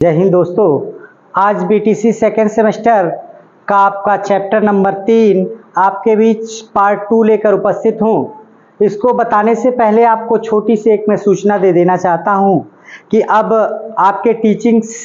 जय हिंद दोस्तों। आज बीटीसी सेकेंड सेमेस्टर का आपका चैप्टर नंबर 3 आपके बीच पार्ट 2 लेकर उपस्थित हूँ। इसको बताने से पहले आपको छोटी सी एक मैं सूचना दे देना चाहता हूँ कि अब आपके टीचिंग्स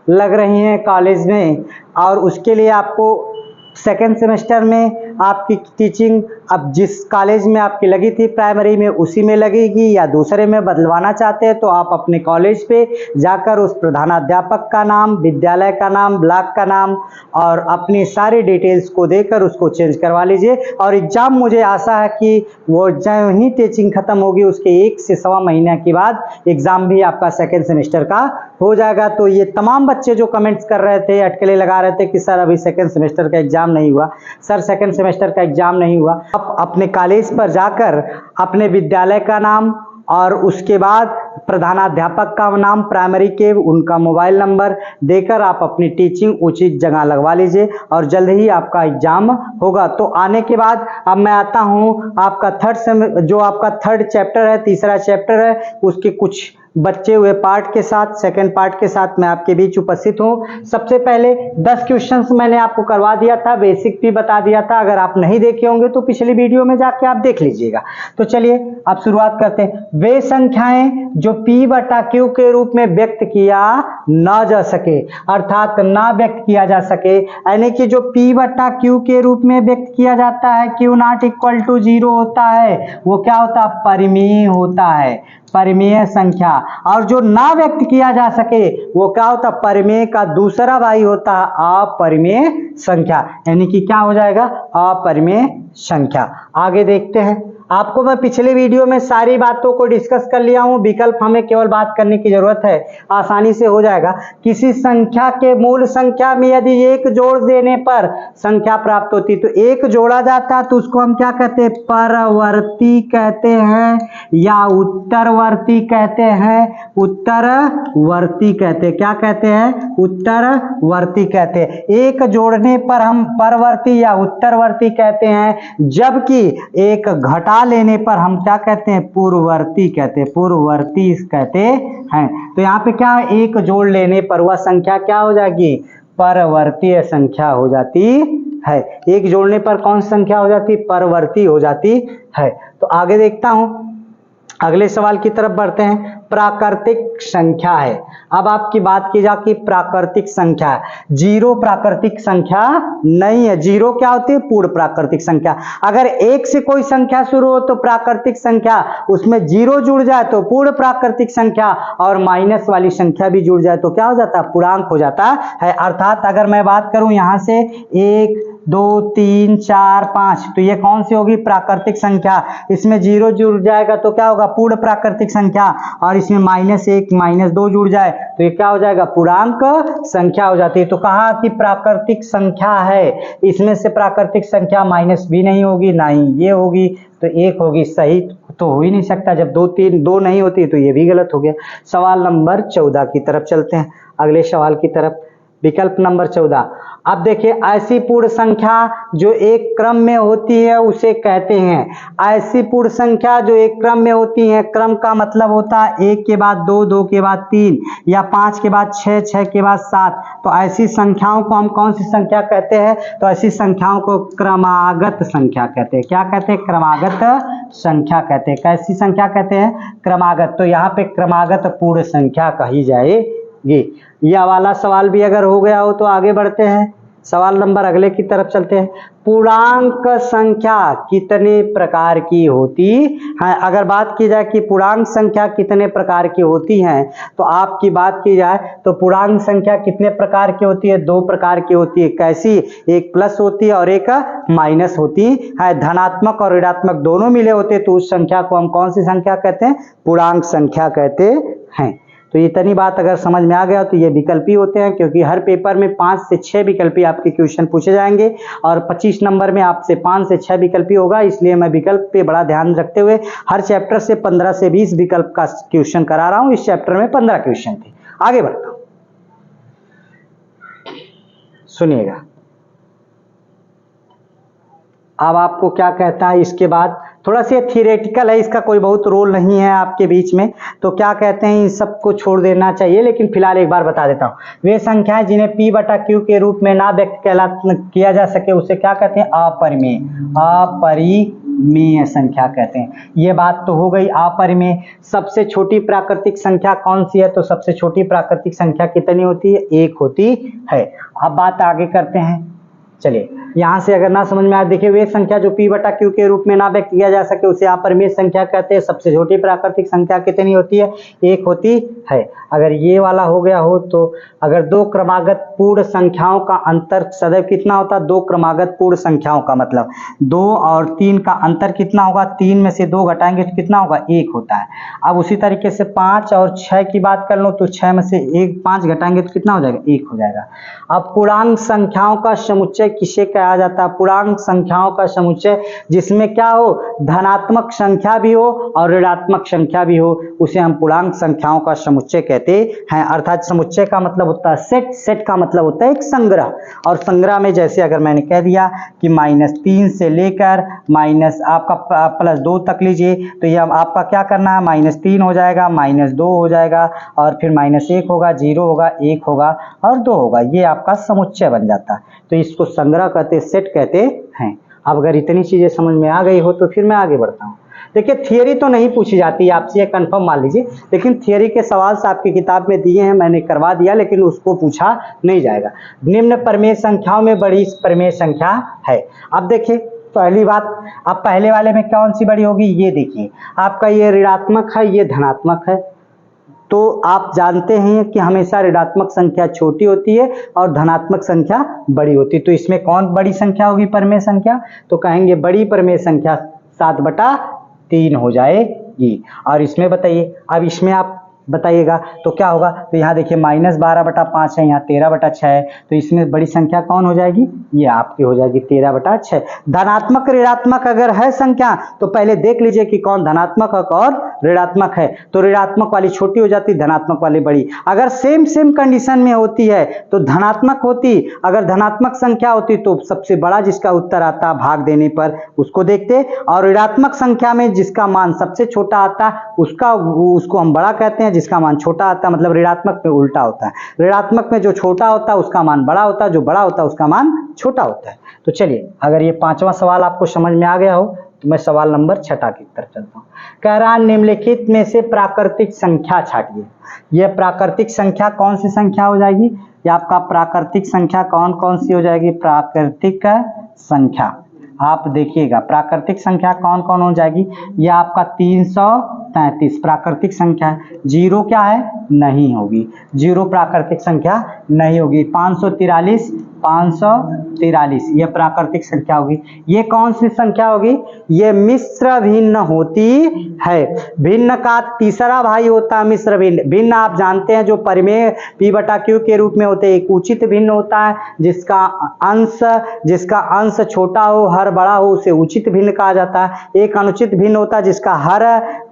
लग रही हैं कॉलेज में, और उसके लिए आपको सेकेंड सेमेस्टर में आपकी टीचिंग अब जिस कॉलेज में आपकी लगी थी प्राइमरी में उसी में लगेगी या दूसरे में बदलवाना चाहते हैं तो आप अपने कॉलेज पे जाकर उस प्रधानाध्यापक का नाम, विद्यालय का नाम, ब्लॉक का नाम और अपनी सारी डिटेल्स को देकर उसको चेंज करवा लीजिए। और एग्ज़ाम मुझे आशा है कि वो जो ही टीचिंग ख़त्म होगी उसके 1 से सवा महीने के बाद एग्ज़ाम भी आपका सेकेंड सेमेस्टर का हो जाएगा। तो ये तमाम बच्चे जो कमेंट्स कर रहे थे, अटकलें लगा रहे थे कि सर अभी सेकेंड सेमेस्टर का एग्ज़ाम नहीं हुआ, सर सेकेंड सेमेस्टर का एग्ज़ाम नहीं हुआ, आप अपने कॉलेज पर जाकर अपने विद्यालय का नाम और उसके बाद प्रधानाध्यापक का नाम, प्राइमरी के उनका मोबाइल नंबर देकर आप अपनी टीचिंग उचित जगह लगवा लीजिए और जल्द ही आपका एग्जाम होगा। तो आने के बाद अब मैं आता हूँ आपका थर्ड चैप्टर है, तीसरा चैप्टर है, उसके कुछ बच्चे हुए पार्ट के साथ, सेकंड पार्ट के साथ मैं आपके बीच उपस्थित हूँ। सबसे पहले 10 क्वेश्चंस मैंने आपको करवा दिया था, बेसिक भी बता दिया था। अगर आप नहीं देखे होंगे तो पिछली वीडियो में जाके आप देख लीजिएगा। तो चलिए अब शुरुआत करते हैं। वे संख्याएं जो P/Q के रूप में व्यक्त किया ना जा सके, अर्थात ना व्यक्त किया जा सके, यानी कि जो P/Q के रूप में व्यक्त किया जाता है, Q ≠ 0 होता है, वो क्या होता है? परिमेय होता है, परिमेय संख्या। और जो ना व्यक्त किया जा सके वो क्या होता? परिमेय का दूसरा भाई होता है अपरिमेय संख्या, यानी कि क्या हो जाएगा? अपरिमेय संख्या। आगे देखते हैं। आपको मैं पिछले वीडियो में सारी बातों को डिस्कस कर लिया हूं, विकल्प हमें केवल बात करने की जरूरत है, आसानी से हो जाएगा। किसी संख्या के मूल संख्या में यदि 1 जोड़ देने पर संख्या प्राप्त होती, तो 1 जोड़ा जाता तो उसको हम क्या कहते हैं? परवर्ती कहते हैं या उत्तरवर्ती कहते हैं? उत्तरवर्ती कहते हैं। क्या कहते हैं? उत्तरवर्ती कहते हैं। 1 जोड़ने पर हम परवर्ती या उत्तरवर्ती कहते हैं, जबकि 1 घटा लेने पर हम क्या कहते हैं? पूर्ववर्ती कहते हैं, पूर्ववर्ती कहते हैं। तो यहाँ पे क्या है? 1 जोड़ लेने पर वह संख्या क्या हो जाएगी? परवर्तीय संख्या हो जाती है। 1 जोड़ने पर कौन सी संख्या हो जाती? परवर्ती हो जाती है। तो आगे देखता हूं, अगले सवाल की तरफ बढ़ते हैं। प्राकृतिक संख्या है। अब आपकी बात की जाए कि प्राकृतिक संख्या, 0 प्राकृतिक संख्या नहीं है। 0 क्या होती है? पूर्ण प्राकृतिक संख्या। अगर 1 से कोई संख्या शुरू हो तो प्राकृतिक संख्या, उसमें 0 जुड़ जाए तो पूर्ण प्राकृतिक संख्या, और माइनस वाली संख्या भी जुड़ जाए तो क्या हो जाता है? पूर्णांक हो जाता है। अर्थात अगर मैं बात करूं यहां से 1 2 3 4 5, तो ये कौन सी होगी? प्राकृतिक संख्या। इसमें 0 जुड़ जाएगा तो क्या होगा? पूर्ण प्राकृतिक संख्या। और इसमें -1 -2 जुड़ जाए तो ये क्या हो जाएगा? पूर्णांक संख्या हो जाती है। तो कहा कि प्राकृतिक संख्या है, इसमें से प्राकृतिक संख्या माइनस भी नहीं होगी, ना ही ये होगी, तो 1 होगी। सही तो हो ही नहीं सकता, जब 2 नहीं होती तो ये भी गलत हो गया। सवाल नंबर 14 की तरफ चलते हैं, अगले सवाल की तरफ। विकल्प नंबर 14। अब देखिए, ऐसी पूर्ण संख्या जो एक क्रम में होती है उसे कहते हैं, ऐसी पूर्ण संख्या जो एक क्रम में होती है, क्रम का मतलब होता है 1 के बाद 2, 2 के बाद 3 या 5 के बाद 6, 6 के बाद 7। तो ऐसी संख्याओं को हम कौन सी संख्या कहते हैं? तो ऐसी संख्याओं को क्रमागत संख्या कहते हैं। क्या कहते हैं? क्रमागत संख्या कहते हैं। कैसी संख्या कहते हैं? क्रमागत। तो यहाँ पे क्रमागत पूर्ण संख्या कही जाएगी। यह वाला सवाल भी अगर हो गया हो तो आगे बढ़ते हैं, सवाल नंबर अगले की तरफ चलते हैं। पूर्णांक संख्या कितने प्रकार की होती है? अगर बात की जाए कि पूर्णांक संख्या कितने प्रकार की होती हैं, तो आपकी बात की जाए तो पूर्णांक संख्या कितने प्रकार की होती है? 2 प्रकार की होती है। कैसी? एक प्लस होती है और एक माइनस होती है। धनात्मक और ऋणात्मक दोनों मिले होते तो उस संख्या को हम कौन सी संख्या कहते हैं? पूर्णांक संख्या कहते हैं। तो इतनी बात अगर समझ में आ गया तो ये विकल्पी होते हैं, क्योंकि हर पेपर में 5 से 6 विकल्पी आपके क्वेश्चन पूछे जाएंगे और 25 नंबर में आपसे 5 से 6 विकल्पी होगा। इसलिए मैं विकल्प पे बड़ा ध्यान रखते हुए हर चैप्टर से 15 से 20 विकल्प का क्वेश्चन करा रहा हूं। इस चैप्टर में 15 क्वेश्चन थे। आगे बढ़ता हूं, सुनिएगा। अब आपको क्या कहता है इसके बाद, थोड़ा सा थियोरेटिकल है, इसका कोई बहुत रोल नहीं है आपके बीच में, तो क्या कहते हैं इन सबको छोड़ देना चाहिए, लेकिन फिलहाल एक बार बता देता हूँ। वे संख्याएं जिन्हें P बटा Q के रूप में ना व्यक्त किया जा सके उसे क्या कहते हैं, अपरिमेय, अपरिमेय संख्या कहते हैं। ये बात तो हो गई अपरिमेय। सबसे छोटी प्राकृतिक संख्या कौन सी है, तो सबसे छोटी प्राकृतिक संख्या कितनी होती है, 1 होती है। अब बात आगे करते हैं, चलिए यहाँ से अगर ना समझ में आए, देखिए वे संख्या जो P बटा Q के रूप में ना व्यक्त किया जा सके उसे अपरिमेय संख्या कहते हैं। सबसे छोटी प्राकृतिक संख्या कितनी होती है, 1 होती है। अगर ये वाला हो गया हो तो अगर दो क्रमागत पूर्ण संख्याओं का अंतर सदैव कितना होता है, दो क्रमागत पूर्ण संख्याओं का मतलब 2 और 3 का अंतर कितना होगा, 3 में से 2 घटाएंगे तो कितना होगा, 1 होता है। अब उसी तरीके से 5 और 6 की बात कर लो तो 6 में से 5 घटाएंगे तो कितना हो जाएगा, 1 हो जाएगा। अब पूर्णांक संख्याओं का समुच्चय किसे कहा जाता है, पूर्णांक संख्याओं का समुच्चय जिसमें क्या हो, धनात्मक संख्या भी हो और ऋणात्मक संख्या भी हो, उसे हम पूर्णांक संख्याओं का समुच्चय कहते हैं। अर्थात समुच्चय का मतलब होता है सेट, सेट का मतलब होता है एक संग्रह, और संग्रह में जैसे अगर मैंने कह दिया कि -3 से लेकर माइनस आपका +2 तक लीजिए, तो ये आपका क्या करना है, -3 हो जाएगा, -2 हो जाएगा, और फिर -1 होगा, 0 होगा, 1 होगा और 2 होगा, ये आपका समुच्चय बन जाता है। तो इसको संग्रह कहते, सेट कहते हैं। अब अगर इतनी चीजें समझ में आ गई हो तो फिर मैं आगे बढ़ता हूँ। देखिए थियरी तो नहीं पूछी जाती आपसे, ये कंफर्म मान लीजिए, लेकिन थियरी के सवाल से आपकी किताब में दिए हैं, मैंने करवा दिया, लेकिन उसको पूछा नहीं जाएगा। निम्न परिमेय संख्याओं में बड़ी परिमेय संख्या है। अब देखिए पहली बात, अब पहले वाले में कौन सी बड़ी होगी, ये देखिए आपका ये ऋणात्मक है, ये धनात्मक है, तो आप जानते हैं कि हमेशा ऋणात्मक संख्या छोटी होती है और धनात्मक संख्या बड़ी होती है। तो इसमें कौन बड़ी संख्या होगी, परिमेय संख्या, तो कहेंगे बड़ी परिमेय संख्या 7/3 हो जाएगी। और इसमें बताइए, अब इसमें आप बताइएगा तो क्या होगा, तो यहाँ देखिए -12/5 है, यहाँ 13/6 है, तो इसमें बड़ी संख्या कौन हो जाएगी, ये आपकी हो जाएगी 13/6। धनात्मक ऋणात्मक अगर है संख्या तो पहले देख लीजिए कि कौन धनात्मक है और ऋणात्मक है, तो ऋणात्मक वाली छोटी हो जाती, धनात्मक वाली बड़ी। अगर सेम सेम कंडीशन में होती है तो धनात्मक होती, अगर धनात्मक संख्या होती तो सबसे बड़ा जिसका उत्तर आता भाग देने पर उसको देखते, और ऋणात्मक संख्या में जिसका मान सबसे छोटा आता उसको हम बड़ा कहते हैं, जिसका मान छोटा आता मतलब ऋणात्मक में उल्टा होता है, ऋणात्मक में जो छोटा होता है उसका मान बड़ा होता है, जो बड़ा होता है उसका मान छोटा होता है। तो चलिए अगर ये 5वां सवाल आपको समझ में आ गया हो तो मैं सवाल नंबर 6 की तरफ चलता हूँ। कह रहा निम्नलिखित में से प्राकृतिक संख्या छांटिए। यह प्राकृतिक संख्या कौन सी संख्या हो जाएगी, ये आपका प्राकृतिक संख्या कौन कौन सी हो जाएगी, प्राकृतिक संख्या आप देखिएगा प्राकृतिक संख्या कौन कौन हो जाएगी, यह आपका 333 प्राकृतिक संख्या है। 0 क्या है, नहीं होगी, 0 प्राकृतिक संख्या नहीं होगी। 543 यह प्राकृतिक संख्या होगी। ये कौन सी संख्या होगी, ये मिश्र भिन्न होती है। भिन्न का तीसरा भाई होता है मिश्र भिन्न। भिन्न आप जानते हैं जो परिमेय P बटा Q के रूप में होते हैं। एक उचित भिन्न होता है जिसका अंश छोटा हो हर बड़ा हो उसे उचित भिन्न कहा जाता है। एक अनुचित भिन्न होता है जिसका हर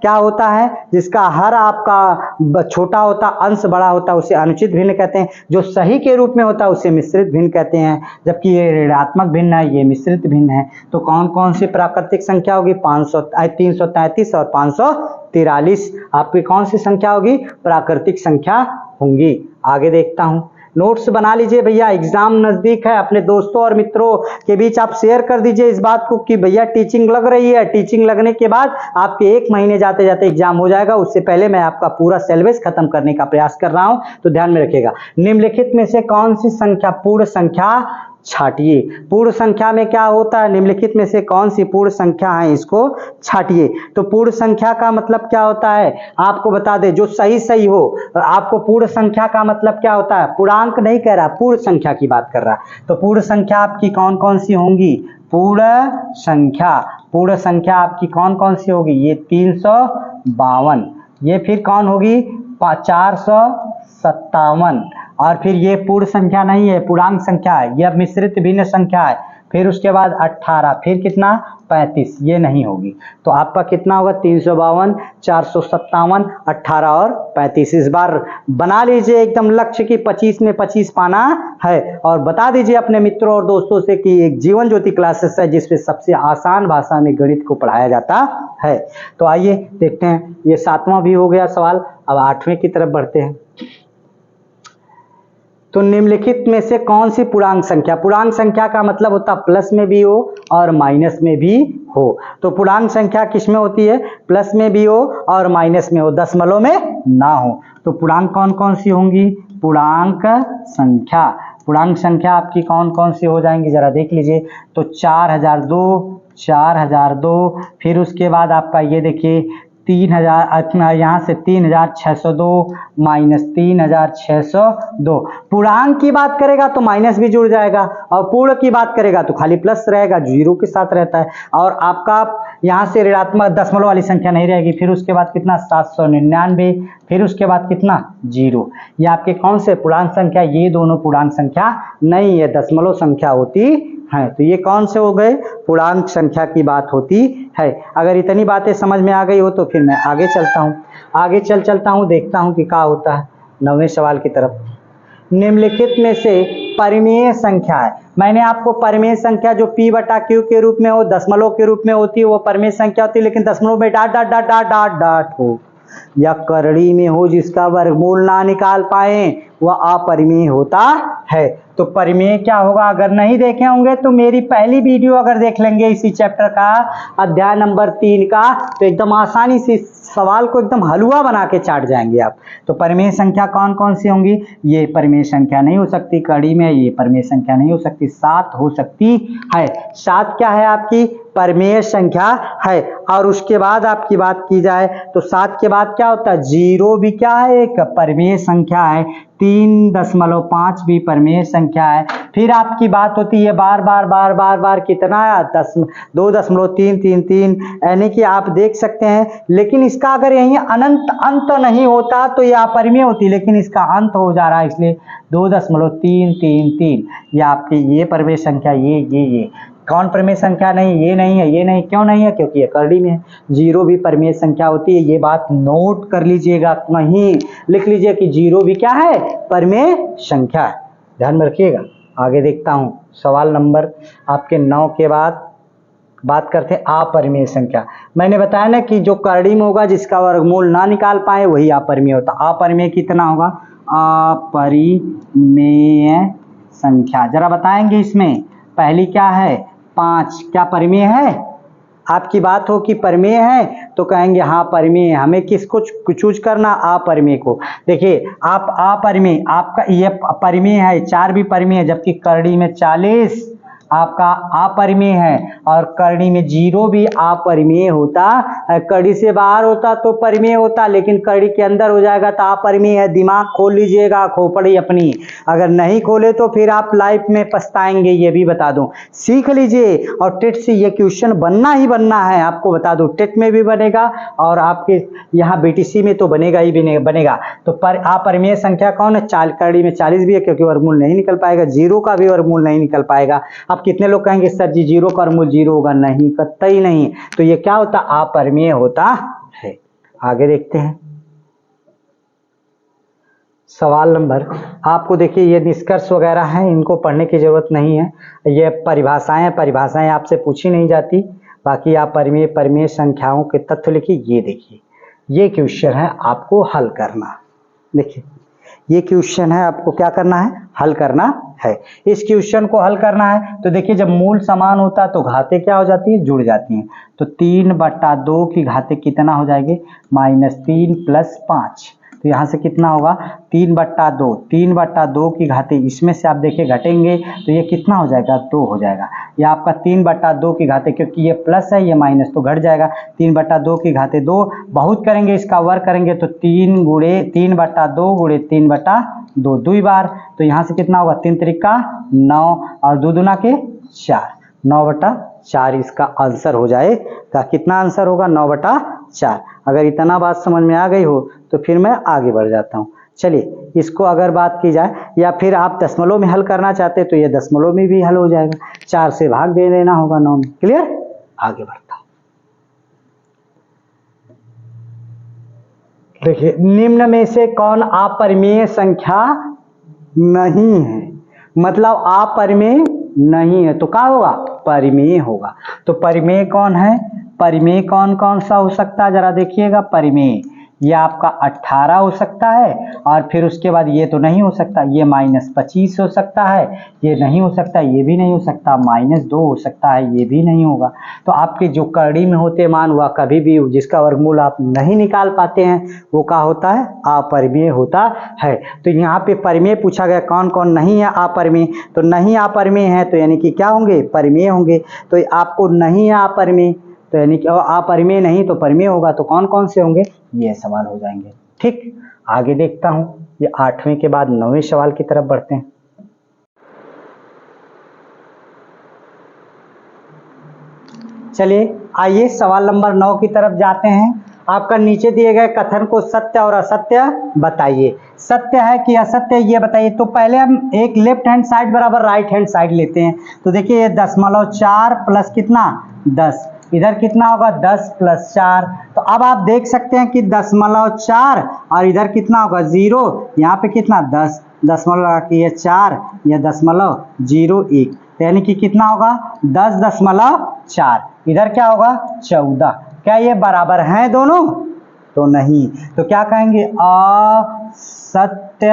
क्या होता है, जिसका हर आपका छोटा होता अंश बड़ा होता है उसे अनुचित भिन्न कहते हैं। जो सही के रूप में होता है उसे मिश्रित भिन्न कहते हैं। जबकि ये ऋणात्मक भिन्न है, ये मिश्रित भिन्न है। तो कौन कौन सी प्राकृतिक संख्या होगी, 333 और 543 आपकी कौन सी संख्या होगी, प्राकृतिक संख्या होंगी। आगे देखता हूं, नोट्स बना लीजिए भैया, एग्जाम नजदीक है। अपने दोस्तों और मित्रों के बीच आप शेयर कर दीजिए इस बात को कि भैया टीचिंग लग रही है। टीचिंग लगने के बाद आपके 1 महीने जाते जाते एग्जाम हो जाएगा। उससे पहले मैं आपका पूरा सिलेबस खत्म करने का प्रयास कर रहा हूं, तो ध्यान में रखिएगा। निम्नलिखित में से कौन सी संख्या पूर्ण संख्या छाटिए। पूर्ण संख्या में क्या होता है, निम्नलिखित में से कौन सी पूर्ण संख्या है इसको छाटिए। तो पूर्ण संख्या का मतलब क्या होता है आपको बता दे, जो सही हो। आपको पूर्ण संख्या का मतलब क्या होता है, पूर्णांक नहीं कह रहा, पूर्ण संख्या की बात कर रहा। तो पूर्ण संख्या आपकी कौन कौन सी होंगी, पूर्ण संख्या आपकी कौन कौन सी होगी, ये 352, ये फिर कौन होगी 457, और फिर ये पूर्ण संख्या नहीं है, पूर्णांक संख्या है। यह मिश्रित भिन्न संख्या है, फिर उसके बाद 18, फिर कितना 35, ये नहीं होगी। तो आपका कितना होगा 352, 457, 18 और 35। इस बार बना लीजिए एकदम लक्ष्य की 25 में 25 पाना है, और बता दीजिए अपने मित्रों और दोस्तों से कि एक जीवन ज्योति क्लासेस है जिसपे सबसे आसान भाषा में गणित को पढ़ाया जाता है। तो आइए देखते हैं, ये 7वां भी हो गया सवाल। अब 8वें की तरफ बढ़ते हैं। तो निम्नलिखित में से कौन सी पूर्णांक संख्या, पूर्णांक संख्या का मतलब होता है प्लस में भी हो और माइनस में भी हो। तो पूर्णांक संख्या किस में होती है, प्लस में भी हो और माइनस में हो, दशमलव में ना हो। तो पूर्णांक कौन कौन सी होंगी, पूर्णांक संख्या, पूर्णांक संख्या आपकी कौन कौन सी हो जाएंगी जरा देख लीजिए। तो 4002, 4002, फिर उसके बाद आपका ये देखिए 3000, यहाँ से 3602 माइनस 3602। पूर्णांक की बात करेगा तो माइनस भी जुड़ जाएगा, और पूर्ण की बात करेगा तो खाली प्लस रहेगा, जीरो के साथ रहता है। और आपका यहाँ से ऋणात्मक दशमलव वाली संख्या नहीं रहेगी। फिर उसके बाद कितना 799, फिर उसके बाद कितना 0। ये आपके कौन से पूर्णांक संख्या, ये दोनों पूर्णांक संख्या नहीं है, दशमलव संख्या होती है। तो ये कौन से हो गए, पूर्णांक संख्या की बात होती है। अगर इतनी बातें समझ में आ गई हो तो फिर मैं आगे चलता हूँ, आगे चलता हूँ, देखता हूँ कि क्या होता है 9वें सवाल की तरफ। निम्नलिखित में से परिमेय संख्या है, मैंने आपको परिमेय संख्या जो p/q के रूप में हो, दशमलव के रूप में होती है, वो परिमेय संख्या होती है। लेकिन दशमलव में dot dot dot dot dot dot हो या करड़ी में हो जिसका वर्गमूल ना निकाल पाए, वह अपरिमेय होता है। तो परिमेय क्या होगा, अगर नहीं देखे होंगे तो मेरी पहली वीडियो अगर देख लेंगे इसी चैप्टर का अध्याय नंबर 3 का, तो एकदम आसानी से सवाल को एकदम हलवा बना के चाट जाएंगे आप। तो परिमेय संख्या कौन कौन सी होंगी, ये परिमेय संख्या नहीं हो सकती कड़ी में, ये परिमेय संख्या नहीं हो सकती, 7 हो सकती है। 7 क्या है आपकी परिमेय संख्या है। और उसके बाद आपकी बात की जाए तो 7 के बाद क्या होता है, 0 भी क्या है, एक परिमेय संख्या है। 3.5 भी परिमेय संख्या है। फिर आपकी बात होती है बार बार बार बार बार कितना 2.333, यानी कि आप देख सकते हैं। लेकिन इसका अगर यहीं अनंत अंत नहीं होता तो ये अपरिमेय होती, लेकिन इसका अंत हो जा रहा है इसलिए 2.333। ये आपकी ये परिमेय संख्या, ये कौन परिमेय संख्या नहीं, ये नहीं है, ये नहीं, क्यों नहीं है, क्योंकि ये करड़ी में है। 0 भी परिमेय संख्या होती है, ये बात नोट कर लीजिएगा, कहीं लिख लीजिए कि 0 भी क्या है परिमेय संख्या है, ध्यान में रखिएगा। आगे देखता हूं सवाल नंबर आपके 9 के बाद बात करते हैं अपरिमेय संख्या। मैंने बताया ना कि जो करड़ी में होगा जिसका वर्गमूल ना निकाल पाए वही अपरिमेय होता। अपरिमेय कितना होगा, अपरिमेय संख्या जरा बताएंगे। इसमें पहली क्या है 5, क्या परिमेय है, आपकी बात हो कि परिमेय है तो कहेंगे हाँ परिमेय। हमें किसको चूज करना, अपरिमेय को। देखिए आप अपरिमेय, आपका ये परिमेय है, 4 भी परिमेय है, जबकि करड़ी में 40 आपका अपरिमेय है, और करड़ी में 0 भी अपरिमेय होता। कड़ी से बाहर होता तो परिमेय होता, लेकिन कड़ी के अंदर हो जाएगा तो अपरिमेय है। दिमाग खोल लीजिएगा, खोपड़ी अपनी, अगर नहीं खोले तो फिर आप लाइफ में पछताएंगे, ये भी बता दूं। सीख लीजिए, और टेट से ये क्वेश्चन बनना ही बनना है, आपको बता दूं। टेट में भी बनेगा और आपके यहाँ बीटीसी में तो बनेगा ही बनेगा। तो अपरिमेय संख्या कौन है, करड़ी में 40 भी है, क्योंकि वर्गमूल नहीं निकल पाएगा, 0 का भी वर्गमूल नहीं निकल पाएगा। अब कितने लोग कहेंगे सर जी 0 का वर्गमूल 0 होगा, नहीं, कतई नहीं। तो ये क्या होता, अपरिमेय होता है। आगे देखते हैं सवाल नंबर, आपको देखिए ये निष्कर्ष वगैरह हैं, इनको पढ़ने की जरूरत नहीं है। ये परिभाषाएं आपसे पूछी नहीं जाती। बाकी आप परिमेय संख्याओं के तथ्य लिखिए। ये देखिए ये क्वेश्चन है आपको हल करना। देखिए ये क्वेश्चन है, आपको क्या करना है, हल करना है। इस क्वेश्चन को हल करना है तो देखिए जब मूल समान होता है तो घातें क्या हो जाती है, जुड़ जाती हैं। तो 3/2 की घातें कितना हो जाएगी, -3 + 5। तो यहाँ से कितना होगा 3/2 की घातें, इसमें से आप देखिए घटेंगे तो ये कितना हो जाएगा, 2 हो जाएगा। ये आपका 3/2 की घातें, क्योंकि ये प्लस है ये माइनस तो घट जाएगा। 3/2 की घातें 2, बहुत करेंगे इसका वर्ग करेंगे तो 3/2 × 3/2 2 बार। तो यहाँ से कितना होगा 3 त्रिका 9 और 2 दूना के 4, 9/4 इसका आंसर हो जाएगा। कितना आंसर होगा, 9/4। अगर इतना बात समझ में आ गई हो तो फिर मैं आगे बढ़ जाता हूँ। चलिए इसको अगर बात की जाए, या फिर आप दशमलव में हल करना चाहते तो ये दशमलव में भी हल हो जाएगा, 4 से भाग दे देना होगा 9 में। क्लियर? आगे बढ़ता हूं। देखिए, निम्न में से कौन अपरिमेय संख्या नहीं है? मतलब अपरिमेय नहीं है तो क्या होगा? परिमेय होगा। तो परिमेय कौन है? परिमेय कौन कौन सा हो सकता है जरा देखिएगा। परिमेय ये आपका 18 हो सकता है, और फिर उसके बाद ये तो नहीं हो सकता, ये -25 हो सकता है, ये नहीं हो सकता, ये भी नहीं हो सकता, -2 हो सकता है, ये भी नहीं होगा। तो आपके जो करड़ी में होते मान, वह कभी भी जिसका वर्गमूल आप नहीं निकाल पाते हैं वो क्या होता है? अपरिमेय होता है। तो यहाँ पे परिमेय पूछा गया, कौन कौन नहीं है अपरिमेय? तो नहीं अपरिमेय है तो यानी कि क्या होंगे? परिमेय होंगे। तो आपको नहीं है अपरिमेय तो यानी कि अपरिमेय नहीं तो परिमेय होगा, तो कौन कौन से होंगे? ये सवाल हो जाएंगे। ठीक, आगे देखता हूं। ये 8वें के बाद 9वें सवाल की तरफ बढ़ते हैं। चलिए आइए सवाल नंबर 9 की तरफ जाते हैं। आपका नीचे दिए गए कथन को सत्य और असत्य बताइए। सत्य है कि असत्य ये बताइए। तो पहले हम एक लेफ्ट हैंड साइड बराबर राइट हैंड साइड लेते हैं। तो देखिए ये 10.4 प्लस कितना? 10। इधर कितना होगा? 10 प्लस 4। तो अब आप देख सकते हैं कि 10.4 और इधर कितना होगा? 0। यहाँ पे कितना? 10 दशमलव लगा के ये 4, यह 0.01, यानी कि कितना होगा? 10.4। इधर क्या होगा? 14। क्या ये बराबर हैं दोनों? तो नहीं। तो क्या कहेंगे? असत्य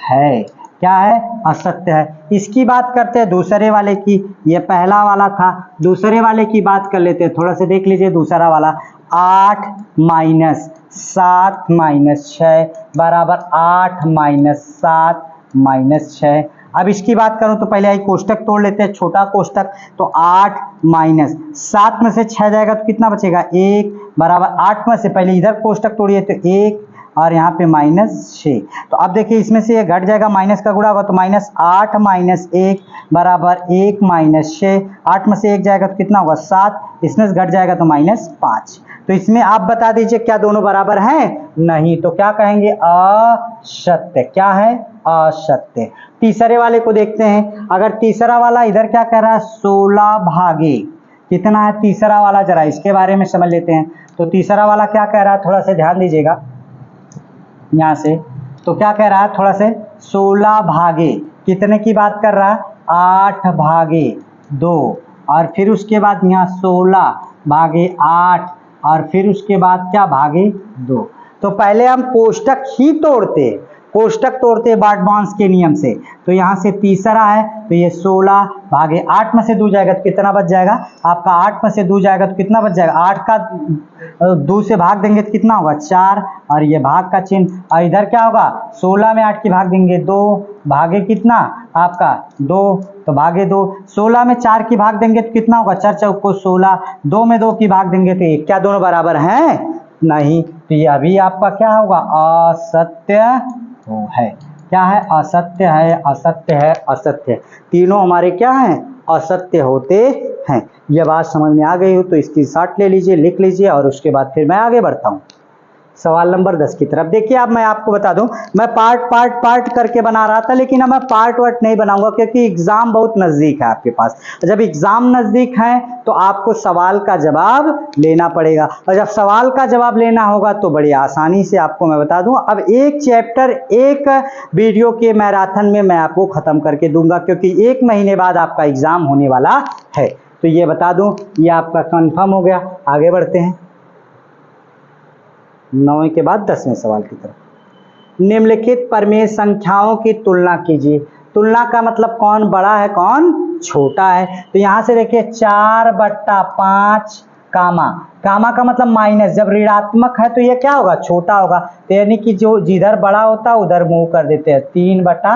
है। क्या है? असत्य है। इसकी बात करते हैं दूसरे वाले की। ये पहला वाला था, दूसरे वाले की बात कर लेते हैं। थोड़ा सा देख लीजिए दूसरा वाला। 8 - 7 - 6 बराबर 8 - 7 - 6। अब इसकी बात करूं तो पहले आई कोष्टक तोड़ लेते हैं, छोटा कोष्टक। तो 8 - 7 में से 6 जाएगा तो कितना बचेगा? 1 बराबर 8 में से पहले इधर कोष्टक तोड़िए तो 1 और यहाँ पे -6। तो अब देखिए इसमें से ये घट जाएगा, माइनस का गुणा होगा तो -8 - 1 बराबर 1 - 6। 8 में से 1 जाएगा तो कितना होगा? 7। इसमें से घट जाएगा तो -5। तो इसमें आप बता दीजिए क्या दोनों बराबर हैं? नहीं। तो क्या कहेंगे? असत्य। क्या है? असत्य। तीसरे वाले को देखते हैं। अगर तीसरा वाला इधर क्या कह रहा है? 16 भागे कितना है तीसरा वाला? जरा इसके बारे में समझ लेते हैं। तो तीसरा वाला क्या कह रहा है? थोड़ा सा ध्यान दीजिएगा यहाँ से। तो क्या कह रहा है? थोड़ा से 16 भागे कितने की बात कर रहा है? 8 भागे 2, और फिर उसके बाद यहाँ 16 भागे 8, और फिर उसके बाद क्या? भागे 2। तो पहले हम कोष्टक ही तोड़ते, कोष्टक तोड़ते बार्टमांस के नियम से। तो यहाँ से तीसरा है तो ये 16 भागे 8 में से 2 जाएगा तो कितना बच जाएगा आपका? 8 में से 2 जाएगा तो कितना बच जाएगा? 8 का 2 से भाग देंगे तो कितना होगा? 4, और ये भाग का चिन्ह। और इधर क्या होगा? 16 में 8 की भाग देंगे 2, भागे कितना आपका? 2, तो भागे 2। 16 में 4 की भाग देंगे तो कितना होगा? 4 चौको 16, 2 में 2 की भाग देंगे तो 1। क्या दोनों बराबर हैं? नहीं। तो ये अभी आपका क्या होगा? असत्य है। क्या है? असत्य है, असत्य है, असत्य है। तीनों हमारे क्या हैं? असत्य होते हैं। यह बात समझ में आ गई हो तो इसकी शॉर्ट ले लीजिए, लिख लीजिए, और उसके बाद फिर मैं आगे बढ़ता हूँ सवाल नंबर 10 की तरफ। देखिए अब मैं आपको बता दूं, मैं पार्ट करके बना रहा था, लेकिन अब मैं पार्ट नहीं बनाऊंगा क्योंकि एग्जाम बहुत नजदीक है आपके पास। जब एग्जाम नजदीक है तो आपको सवाल का जवाब लेना पड़ेगा, और जब सवाल का जवाब लेना होगा तो बड़ी आसानी से आपको मैं बता दूं। अब एक चैप्टर एक वीडियो के मैराथन में मैं आपको खत्म करके दूंगा, क्योंकि 1 महीने बाद आपका एग्जाम होने वाला है। तो ये बता दूं, ये आपका कंफर्म हो गया। आगे बढ़ते हैं 9 के बाद 10वें सवाल की तरफ। निम्नलिखित परिमेय संख्याओं की तुलना कीजिए। तुलना का मतलब कौन बड़ा है कौन छोटा है। तो यहां से देखिए 4/5 कामा का मतलब माइनस, जब ऋणात्मक है तो ये क्या होगा? छोटा होगा। तो यानी कि जो जिधर बड़ा होता है उधर मूव कर देते हैं। 3 बटा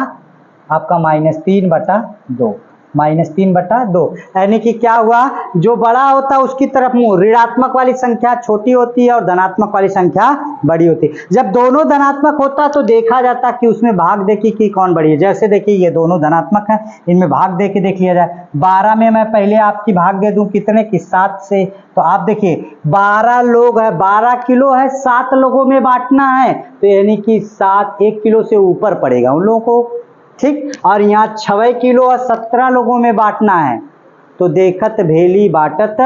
आपका -3/2। -3/2, यानी कि क्या हुआ, जो बड़ा होता है उसकी तरफ मुंह, ऋणात्मक वाली संख्या छोटी होती है और धनात्मक वाली संख्या बड़ी होती है। जब दोनों धनात्मक होता तो देखा जाता कि उसमें भाग दे कि कौन बड़ी है। जैसे देखिए ये दोनों धनात्मक हैं, इनमें भाग दे के देख लिया जाए। 12 में मैं पहले आपकी भाग दे दूं कितने की, 7 से। तो आप देखिए 12 लोग है, 12 किलो है, 7 लोगों में बांटना है, तो यानी कि 7 1 किलो से ऊपर पड़ेगा उन लोगों को, ठीक। और यहाँ 6 किलो और 17 लोगों में बांटना है, तो देखत भेली बाटत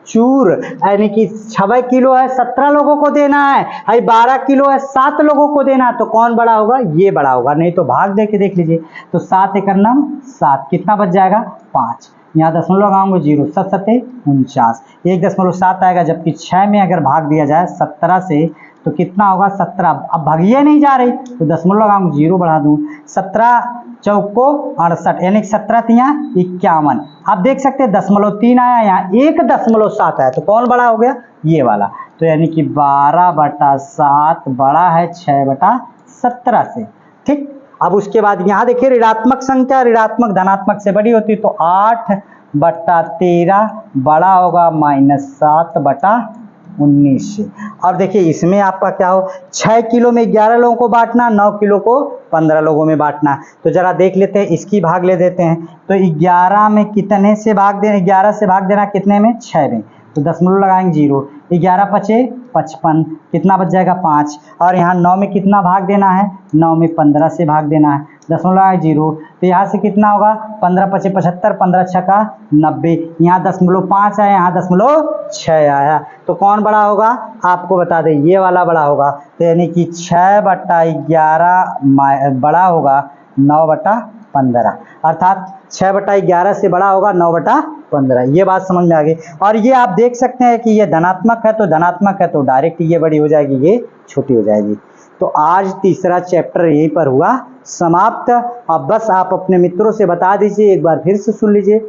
चूर, यानी कि 6 किलो है 17 लोगों को देना है, 12 किलो है 7 लोगों को देना है, तो कौन बड़ा होगा, ये बड़ा होगा। नहीं तो भाग दे के देख लीजिए, तो 7 एकड़ नम 7, कितना बच जाएगा 5, यहाँ दशमलव लगाऊंगे 0, 7 7 49, 1.7 आएगा। जबकि 6 में अगर भाग दिया जाए 17 से तो कितना होगा 17, अब भागिए नहीं जा रही तो दशमलव लगाऊंगा 0 बढ़ा दूं, 17 चौको 68, यानी 17 तिया 51। आप देख सकते हैं 0.3 आया, यहाँ 1.7 आया, तो कौन बड़ा हो गया, ये वाला। तो यानी कि 12/7 बड़ा है 6/17 से, ठीक। अब उसके बाद यहाँ देखिए ऋणात्मक संख्या ऋणात्मक धनात्मक से बड़ी होती है, तो 8/13 बड़ा होगा -7/19 से। और देखिए इसमें आपका क्या हो, 6 किलो में 11 लोगों को बांटना, 9 किलो को 15 लोगों में बांटना। तो जरा देख लेते हैं, इसकी भाग ले देते हैं। तो 11 में कितने से भाग देना, 11 से भाग देना कितने में, 6 में, तो दशमलव लगाएंगे 0, 11 पचे 55, कितना बच जाएगा 5। और यहाँ 9 में कितना भाग देना है, 9 में 15 से भाग देना है, दशमलव लगाए 0, तो यहाँ से कितना होगा 15 पचे 75, 15 छका 90, यहाँ 0.5 आया, यहाँ 0.6 आया, तो कौन बड़ा होगा, आपको बता दें ये वाला बड़ा होगा। तो यानी कि 6/11 बड़ा होगा 9/15, अर्थात 6/11 से बड़ा होगा 9/15। ये बात समझ में आ गई। और ये आप देख सकते हैं कि ये धनात्मक है तो धनात्मक है तो डायरेक्ट ये बड़ी हो जाएगी, ये छोटी हो जाएगी। तो आज तीसरा चैप्टर यहीं पर हुआ समाप्त। अब बस आप अपने मित्रों से बता दीजिए, एक बार फिर से सुन लीजिए,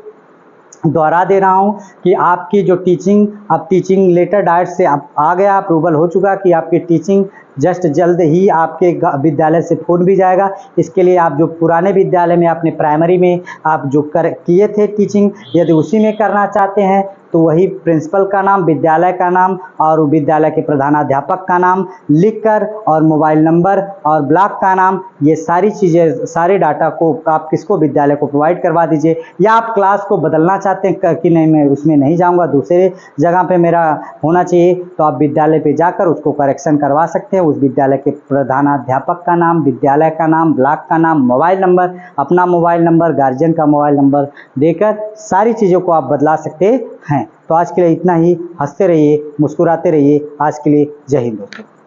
दोहरा दे रहा हूँ कि आपकी जो टीचिंग, अब टीचिंग लेटर डायरेक्ट से आ गया, अप्रूवल हो चुका कि आपकी टीचिंग जस्ट जल्द ही आपके विद्यालय से फोन भी जाएगा। इसके लिए आप जो पुराने विद्यालय में अपने प्राइमरी में आप जो किए थे टीचिंग, यदि उसी में करना चाहते हैं तो वही प्रिंसिपल का नाम, विद्यालय का नाम और विद्यालय के प्रधानाध्यापक का नाम लिखकर और मोबाइल नंबर और ब्लॉक का नाम, ये सारी चीज़ें, सारे डाटा को आप किसको, विद्यालय को प्रोवाइड करवा दीजिए। या आप क्लास को बदलना चाहते हैं कि नहीं मैं उसमें नहीं जाऊंगा, दूसरे जगह पे मेरा होना चाहिए, तो आप विद्यालय पे जाकर उसको करेक्शन करवा सकते हैं। उस विद्यालय के प्रधानाध्यापक का नाम, विद्यालय का नाम, ब्लॉक का नाम, मोबाइल नंबर, अपना मोबाइल नंबर, गार्जियन का मोबाइल नंबर देकर सारी चीज़ों को आप बदला सकते हैं। तो आज के लिए इतना ही। हंसते रहिए, मुस्कुराते रहिए। आज के लिए जय हिंद दोस्तों।